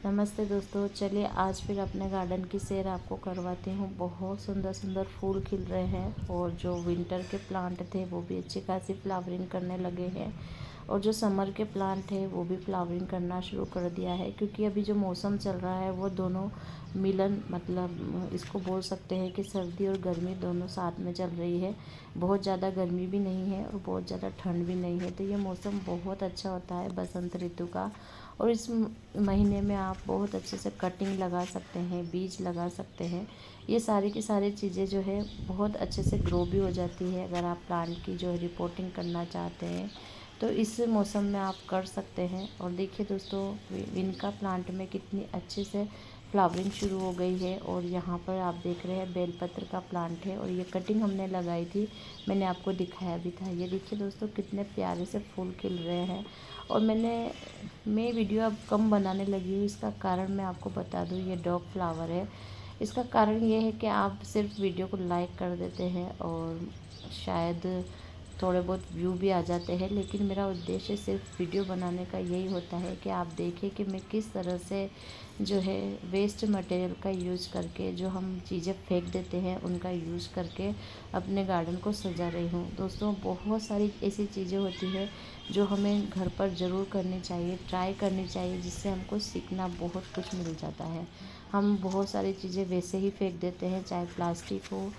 नमस्ते दोस्तों, चलिए आज फिर अपने गार्डन की सैर आपको करवाती हूँ। बहुत सुंदर सुंदर फूल खिल रहे हैं और जो विंटर के प्लांट थे वो भी अच्छी खासी फ्लावरिंग करने लगे हैं और जो समर के प्लांट है वो भी फ्लावरिंग करना शुरू कर दिया है। क्योंकि अभी जो मौसम चल रहा है वो दोनों मिलन मतलब इसको बोल सकते हैं कि सर्दी और गर्मी दोनों साथ में चल रही है। बहुत ज़्यादा गर्मी भी नहीं है और बहुत ज़्यादा ठंड भी नहीं है, तो ये मौसम बहुत अच्छा होता है बसंत ऋतु का। और इस महीने में आप बहुत अच्छे से कटिंग लगा सकते हैं, बीज लगा सकते हैं। ये सारी की सारी चीज़ें जो है बहुत अच्छे से ग्रो भी हो जाती है। अगर आप प्लांट की जो है रिपोर्टिंग करना चाहते हैं तो इस मौसम में आप कर सकते हैं। और देखिए दोस्तों, इनका प्लांट में कितनी अच्छे से फ्लावरिंग शुरू हो गई है। और यहाँ पर आप देख रहे हैं बेलपत्र का प्लांट है और ये कटिंग हमने लगाई थी, मैंने आपको दिखाया भी था। ये देखिए दोस्तों, कितने प्यारे से फूल खिल रहे हैं। और मैं वीडियो अब कम बनाने लगी हूँ। इसका कारण मैं आपको बता दूँ, ये डॉग फ्लावर है। इसका कारण ये है कि आप सिर्फ वीडियो को लाइक कर देते हैं और शायद थोड़े बहुत व्यू भी आ जाते हैं, लेकिन मेरा उद्देश्य सिर्फ वीडियो बनाने का यही होता है कि आप देखें कि मैं किस तरह से जो है वेस्ट मटेरियल का यूज़ करके, जो हम चीज़ें फेंक देते हैं उनका यूज़ करके अपने गार्डन को सजा रही हूँ। दोस्तों, बहुत सारी ऐसी चीज़ें होती है जो हमें घर पर ज़रूर करनी चाहिए, ट्राई करनी चाहिए, जिससे हमको सीखना बहुत कुछ मिल जाता है। हम बहुत सारी चीज़ें वैसे ही फेंक देते हैं, चाहे प्लास्टिक हो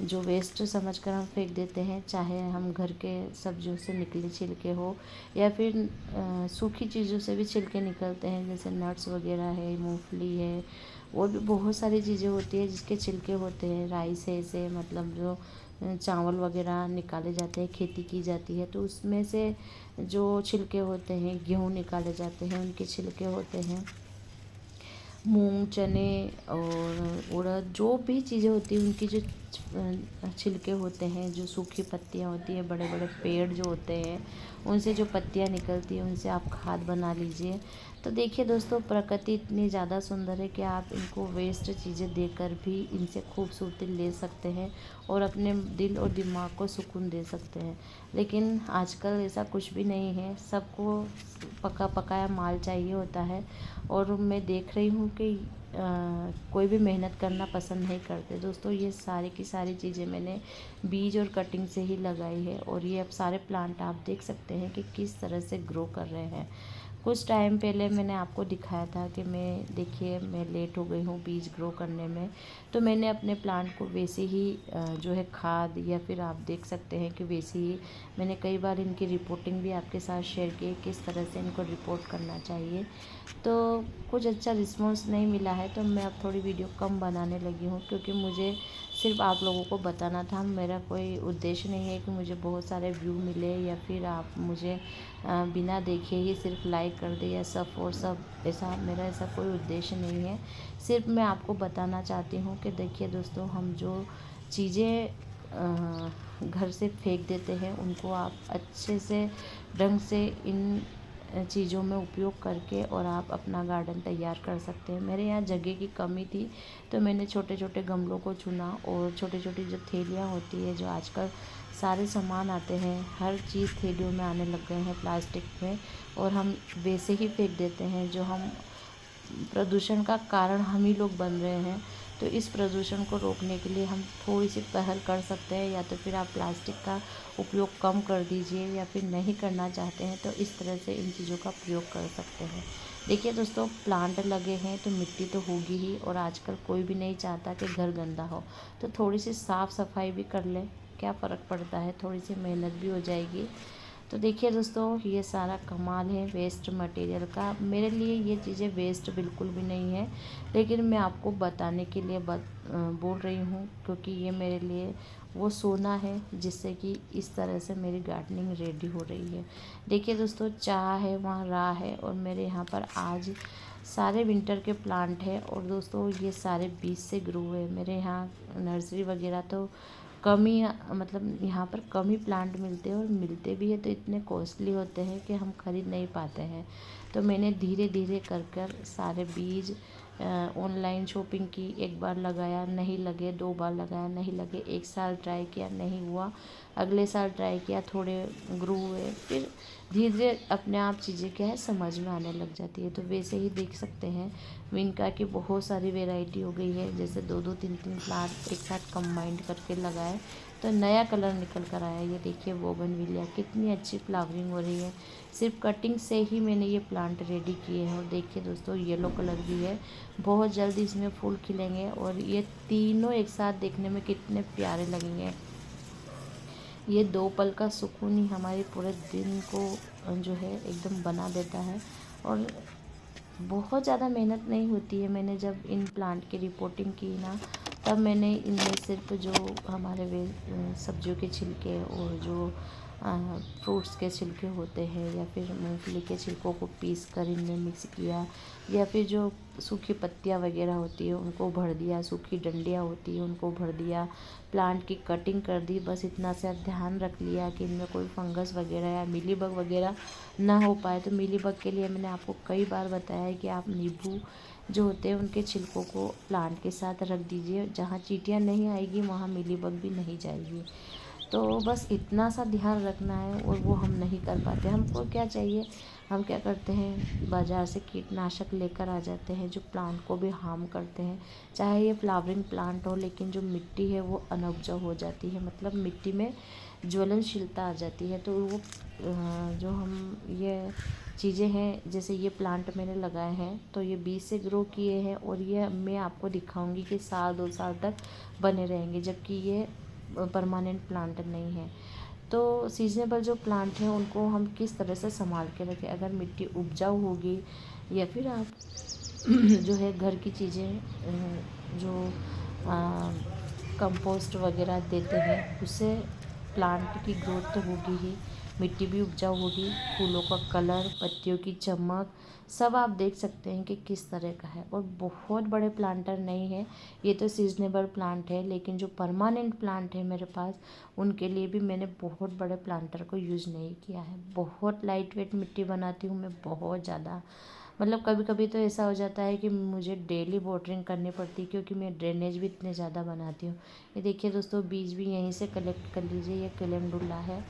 जो वेस्ट समझकर हम फेंक देते हैं, चाहे हम घर के सब्जियों से निकले छिलके हो या फिर सूखी चीज़ों से भी छिलके निकलते हैं, जैसे नट्स वगैरह है, मूंगफली है, और भी बहुत सारी चीज़ें होती है जिसके छिलके होते हैं। राइस है, से मतलब जो चावल वगैरह निकाले जाते हैं, खेती की जाती है तो उसमें से जो छिलके होते हैं, गेहूँ निकाले जाते हैं उनके छिलके होते हैं, मूंग, चने और उड़द, जो भी चीज़ें होती हैं उनकी जो छिलके होते हैं, जो सूखी पत्तियाँ होती हैं, बड़े बड़े पेड़ जो होते हैं उनसे जो पत्तियाँ निकलती हैं उनसे आप खाद बना लीजिए। तो देखिए दोस्तों, प्रकृति इतनी ज़्यादा सुंदर है कि आप इनको वेस्ट चीज़ें देकर भी इनसे खूबसूरती ले सकते हैं और अपने दिल और दिमाग को सुकून दे सकते हैं। लेकिन आजकल ऐसा कुछ भी नहीं है, सबको पका पकाया माल चाहिए होता है। और मैं देख रही हूँ कि कोई भी मेहनत करना पसंद नहीं करते। दोस्तों, ये सारी की सारी चीज़ें मैंने बीज और कटिंग से ही लगाई है और ये अब सारे प्लांट आप देख सकते हैं कि किस तरह से ग्रो कर रहे हैं। कुछ टाइम पहले मैंने आपको दिखाया था कि देखिए मैं लेट हो गई हूँ बीज ग्रो करने में, तो मैंने अपने प्लांट को वैसे ही जो है खाद, या फिर आप देख सकते हैं कि वैसे ही मैंने कई बार इनकी रिपोर्टिंग भी आपके साथ शेयर की, किस तरह से इनको रिपोर्ट करना चाहिए। तो कुछ अच्छा रिस्पॉन्स नहीं मिला है, तो मैं अब थोड़ी वीडियो कम बनाने लगी हूँ, क्योंकि मुझे सिर्फ आप लोगों को बताना था। मेरा कोई उद्देश्य नहीं है कि मुझे बहुत सारे व्यू मिले या फिर आप मुझे बिना देखे ही सिर्फ लाइक कर दे या सब और सब, ऐसा मेरा ऐसा कोई उद्देश्य नहीं है। सिर्फ मैं आपको बताना चाहती हूँ कि देखिए दोस्तों, हम जो चीज़ें घर से फेंक देते हैं उनको आप अच्छे से ढंग से इन चीज़ों में उपयोग करके और आप अपना गार्डन तैयार कर सकते हैं। मेरे यहाँ जगह की कमी थी, तो मैंने छोटे छोटे गमलों को चुना और छोटी छोटी जो थैलियाँ होती है, जो आजकल सारे सामान आते हैं, हर चीज़ थैलियों में आने लग गए हैं प्लास्टिक में, और हम वैसे ही फेंक देते हैं। जो हम प्रदूषण का कारण हम ही लोग बन रहे हैं। तो इस प्रदूषण को रोकने के लिए हम थोड़ी सी पहल कर सकते हैं, या तो फिर आप प्लास्टिक का उपयोग कम कर दीजिए, या फिर नहीं करना चाहते हैं तो इस तरह से इन चीज़ों का प्रयोग कर सकते हैं। देखिए दोस्तों, प्लांट लगे हैं तो मिट्टी तो होगी ही, और आजकल कोई भी नहीं चाहता कि घर गंदा हो, तो थोड़ी सी साफ़ सफाई भी कर लें, क्या फ़र्क पड़ता है, थोड़ी सी मेहनत भी हो जाएगी। तो देखिए दोस्तों, ये सारा कमाल है वेस्ट मटेरियल का। मेरे लिए ये चीज़ें वेस्ट बिल्कुल भी नहीं है, लेकिन मैं आपको बताने के लिए बोल रही हूँ, क्योंकि ये मेरे लिए वो सोना है जिससे कि इस तरह से मेरी गार्डनिंग रेडी हो रही है। देखिए दोस्तों, चाह है वहाँ राह है, और मेरे यहाँ पर आज सारे विंटर के प्लांट हैं। और दोस्तों, ये सारे बीज से ग्रो हुए। मेरे यहाँ नर्सरी वगैरह तो कम ही, मतलब यहाँ पर कम ही प्लांट मिलते हैं, और मिलते भी है तो इतने कॉस्टली होते हैं कि हम खरीद नहीं पाते हैं। तो मैंने धीरे धीरे कर कर सारे बीज ऑनलाइन शॉपिंग की। एक बार लगाया नहीं लगे, 2 बार लगाया नहीं लगे, 1 साल ट्राई किया नहीं हुआ, अगले साल ट्राई किया, थोड़े ग्रो हुए, फिर धीरे धीरे अपने आप चीज़ें क्या है समझ में आने लग जाती है। तो वैसे ही देख सकते हैं विनका की बहुत सारी वैरायटी हो गई है। जैसे 2-2 3-3 प्लांट एक साथ कंबाइंड करके लगाए तो नया कलर निकल कर आया। ये देखिए बोगनविलिया कितनी अच्छी फ्लावरिंग हो रही है। सिर्फ कटिंग से ही मैंने ये प्लांट रेडी किए हैं। और देखिए दोस्तों येलो कलर भी है, बहुत जल्दी इसमें फूल खिलेंगे और ये तीनों एक साथ देखने में कितने प्यारे लगेंगे। ये 2 पल का सुकून ही हमारे पूरे दिन को जो है एकदम बना देता है। और बहुत ज़्यादा मेहनत नहीं होती है। मैंने जब इन प्लांट की रिपोर्टिंग की ना, तब मैंने इनमें सिर्फ जो हमारे सब्जियों के छिलके और जो फ्रूट्स के छिलके होते हैं या फिर मूंगफली के छिलकों को पीस कर इनमें मिक्स किया, या फिर जो सूखी पत्तियां वगैरह होती है उनको भर दिया, सूखी डंडियां होती है उनको भर दिया, प्लांट की कटिंग कर दी। बस इतना सा ध्यान रख लिया कि इनमें कोई फंगस वगैरह या मिलीबग वगैरह ना हो पाए। तो मिलीबग के लिए मैंने आपको कई बार बताया है कि आप नींबू जो होते हैं उनके छिलकों को प्लांट के साथ रख दीजिए। जहाँ चींटियाँ नहीं आएगी वहाँ मिलीबग भी नहीं जाएगी। तो बस इतना सा ध्यान रखना है और वो हम नहीं कर पाते। हमको क्या चाहिए, हम क्या करते हैं बाज़ार से कीटनाशक लेकर आ जाते हैं जो प्लांट को भी हार्म करते हैं। चाहे ये फ्लावरिंग प्लांट हो, लेकिन जो मिट्टी है वो अनउपजाऊ हो जाती है, मतलब मिट्टी में ज्वलनशीलता आ जाती है। तो वो जो हम ये चीज़ें हैं, जैसे ये प्लांट मैंने लगाए हैं तो ये बीज से ग्रो किए हैं और ये मैं आपको दिखाऊंगी कि साल 2 साल तक बने रहेंगे, जबकि ये परमानेंट प्लांट नहीं है। तो सीजनेबल जो प्लांट हैं उनको हम किस तरह से संभाल के रखें। अगर मिट्टी उपजाऊ होगी या फिर आप जो है घर की चीज़ें जो कंपोस्ट वगैरह देते हैं उससे प्लांट की ग्रोथ तो होगी ही, मिट्टी भी उपजाऊ होगी, फूलों का कलर, पत्तियों की चमक सब आप देख सकते हैं कि किस तरह का है। और बहुत बड़े प्लांटर नहीं है, ये तो सीजनेबल प्लांट है। लेकिन जो परमानेंट प्लांट है मेरे पास उनके लिए भी मैंने बहुत बड़े प्लांटर को यूज़ नहीं किया है। बहुत लाइट वेट मिट्टी बनाती हूँ मैं, बहुत ज़्यादा, मतलब कभी कभी तो ऐसा हो जाता है कि मुझे डेली वाटरिंग करनी पड़ती है क्योंकि मैं ड्रेनेज भी इतने ज़्यादा बनाती हूँ। ये देखिए दोस्तों बीज भी यहीं से कलेक्ट कर लीजिए, ये कैलेंडुला है।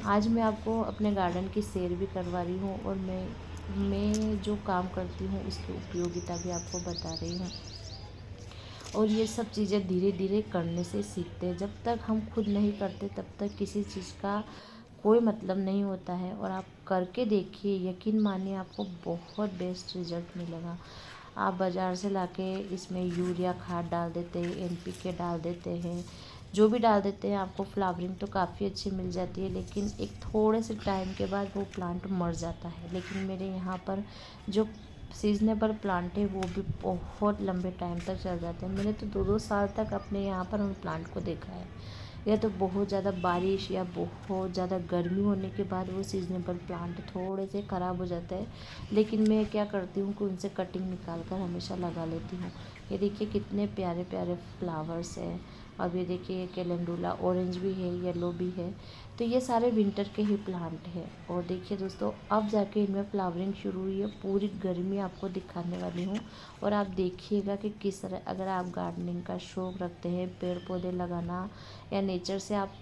आज मैं आपको अपने गार्डन की सैर भी करवा रही हूँ और मैं जो काम करती हूँ उसकी उपयोगिता भी आपको बता रही हूँ। और ये सब चीज़ें धीरे धीरे करने से सीखते हैं। जब तक हम खुद नहीं करते तब तक किसी चीज़ का कोई मतलब नहीं होता है। और आप करके देखिए, यकीन मानिए आपको बहुत बेस्ट रिजल्ट मिलेगा। आप बाज़ार से लाके इसमें यूरिया खाद डाल देते हैं, एनपीके डाल देते हैं, जो भी डाल देते हैं, आपको फ्लावरिंग तो काफ़ी अच्छी मिल जाती है, लेकिन एक थोड़े से टाइम के बाद वो प्लांट मर जाता है। लेकिन मेरे यहाँ पर जो सीजनेबल प्लांट है वो भी बहुत लंबे टाइम तक चल जाते हैं। मैंने तो 2-2 साल तक अपने यहाँ पर उन प्लांट को देखा है। या तो बहुत ज़्यादा बारिश या बहुत ज़्यादा गर्मी होने के बाद वो सीजनेबल प्लांट थोड़े से ख़राब हो जाते हैं, लेकिन मैं क्या करती हूँ कि उनसे कटिंग निकाल कर हमेशा लगा लेती हूँ। ये देखिए कितने प्यारे प्यारे फ्लावर्स हैं। अब ये देखिए कैलेंडुला ऑरेंज भी है, येलो भी है। तो ये सारे विंटर के ही प्लांट हैं। और देखिए दोस्तों अब जाके इनमें फ्लावरिंग शुरू हुई है, पूरी गर्मी आपको दिखाने वाली हूँ। और आप देखिएगा कि किस तरह, अगर आप गार्डनिंग का शौक़ रखते हैं, पेड़ पौधे लगाना या नेचर से आप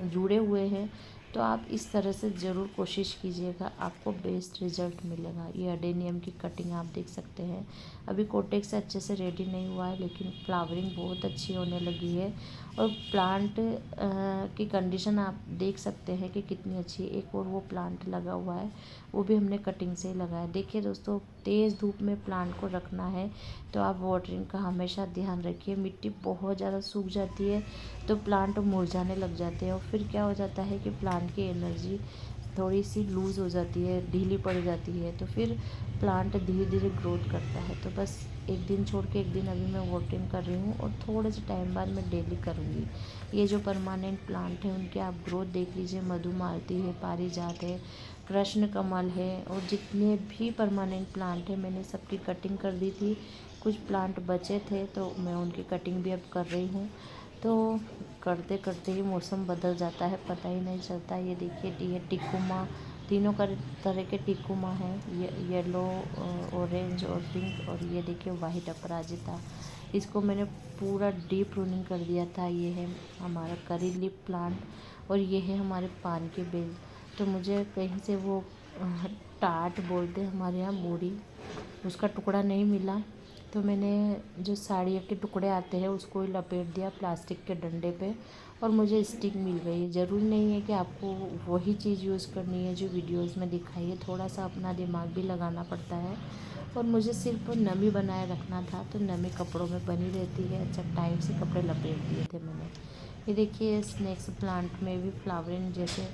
जुड़े हुए हैं, तो आप इस तरह से ज़रूर कोशिश कीजिएगा, आपको बेस्ट रिज़ल्ट मिलेगा। ये अडेनियम की कटिंग आप देख सकते हैं, अभी कोटेक्स से अच्छे से रेडी नहीं हुआ है, लेकिन फ्लावरिंग बहुत अच्छी होने लगी है। और प्लांट की कंडीशन आप देख सकते हैं कि कितनी अच्छी है। एक और वो प्लांट लगा हुआ है, वो भी हमने कटिंग से ही लगाया। देखिए दोस्तों तेज़ धूप में प्लांट को रखना है तो आप वाटरिंग का हमेशा ध्यान रखिए। मिट्टी बहुत ज़्यादा सूख जाती है तो प्लांट मुरझाने लग जाते हैं, और फिर क्या हो जाता है कि प्लांट की एनर्जी थोड़ी सी लूज़ हो जाती है, ढीली पड़ जाती है, तो फिर प्लांट धीरे धीरे ग्रोथ करता है। तो बस एक दिन छोड़ के एक दिन अभी मैं वाटरिंग कर रही हूँ और थोड़े से टाइम बाद मैं डेली करूँगी। ये जो परमानेंट प्लांट हैं उनके आप ग्रोथ देख लीजिए, मधुमालती है, पारिजात है, कृष्ण कमल है, और जितने भी परमानेंट प्लांट हैं मैंने सबकी कटिंग कर दी थी। कुछ प्लांट बचे थे तो मैं उनकी कटिंग भी अब कर रही हूँ। तो करते करते ही मौसम बदल जाता है, पता ही नहीं चलता। ये देखिए ये टिकुमा तीनों तरह के टिकुमा हैं, ये येलो, ऑरेंज और पिंक, और ये देखिए वाइट अपराजिता। इसको मैंने पूरा डीप प्रूनिंग कर दिया था। ये है हमारा करी लीफ प्लांट और ये है हमारे पान के बेल। तो मुझे कहीं से वो टाट बोलते हैं हमारे यहाँ मूड़ी, उसका टुकड़ा नहीं मिला, तो मैंने जो साड़ियों के टुकड़े आते हैं उसको ही लपेट दिया प्लास्टिक के डंडे पे और मुझे स्टिक मिल गई है। ज़रूरी नहीं है कि आपको वही चीज़ यूज़ करनी है जो वीडियोस में दिखाई है, थोड़ा सा अपना दिमाग भी लगाना पड़ता है। और मुझे सिर्फ नमी बनाए रखना था, तो नमी कपड़ों में बनी रहती है। अच्छा टाइम से कपड़े लपेट दिए थे मैंने। ये देखिए स्नेक्स प्लांट में भी फ्लावरिंग, जैसे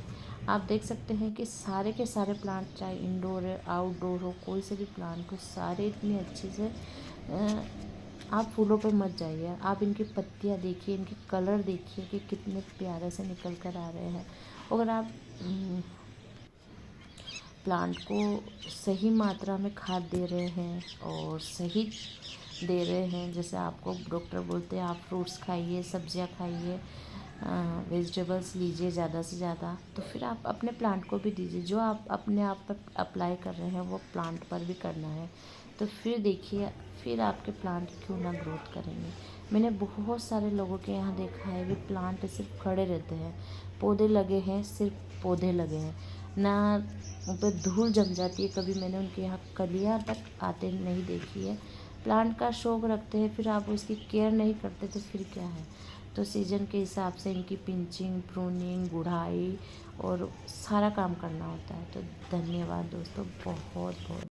आप देख सकते हैं कि सारे के सारे प्लांट, चाहे इंडोर है आउटडोर हो, कोई से भी प्लांट हो, सारे इतनी अच्छे से आप फूलों पे मत जाइए, आप इनकी पत्तियाँ देखिए, इनके कलर देखिए कि कितने प्यारे से निकल कर आ रहे हैं। अगर आप प्लांट को सही मात्रा में खाद दे रहे हैं और सही दे रहे हैं, जैसे आपको डॉक्टर बोलते हैं आप फ्रूट्स खाइए, सब्जियां खाइए, वेजिटेबल्स लीजिए ज़्यादा से ज़्यादा, तो फिर आप अपने प्लांट को भी दीजिए। जो आप अपने आप पर अप्लाई कर रहे हैं वो प्लांट पर भी करना है, तो फिर देखिए फिर आपके प्लांट क्यों ना ग्रोथ करेंगे। मैंने बहुत सारे लोगों के यहाँ देखा है वे प्लांट सिर्फ खड़े रहते हैं, पौधे लगे हैं, सिर्फ पौधे लगे हैं, ना उन पर धूल जम जाती है। कभी मैंने उनके यहाँ कलियाँ तक आते नहीं देखी है। प्लांट का शौक रखते हैं, फिर आप उसकी केयर नहीं करते तो फिर क्या है। तो सीज़न के हिसाब से इनकी पिंचिंग, प्रूनिंग, गुड़ाई और सारा काम करना होता है। तो धन्यवाद दोस्तों, बहुत बहुत।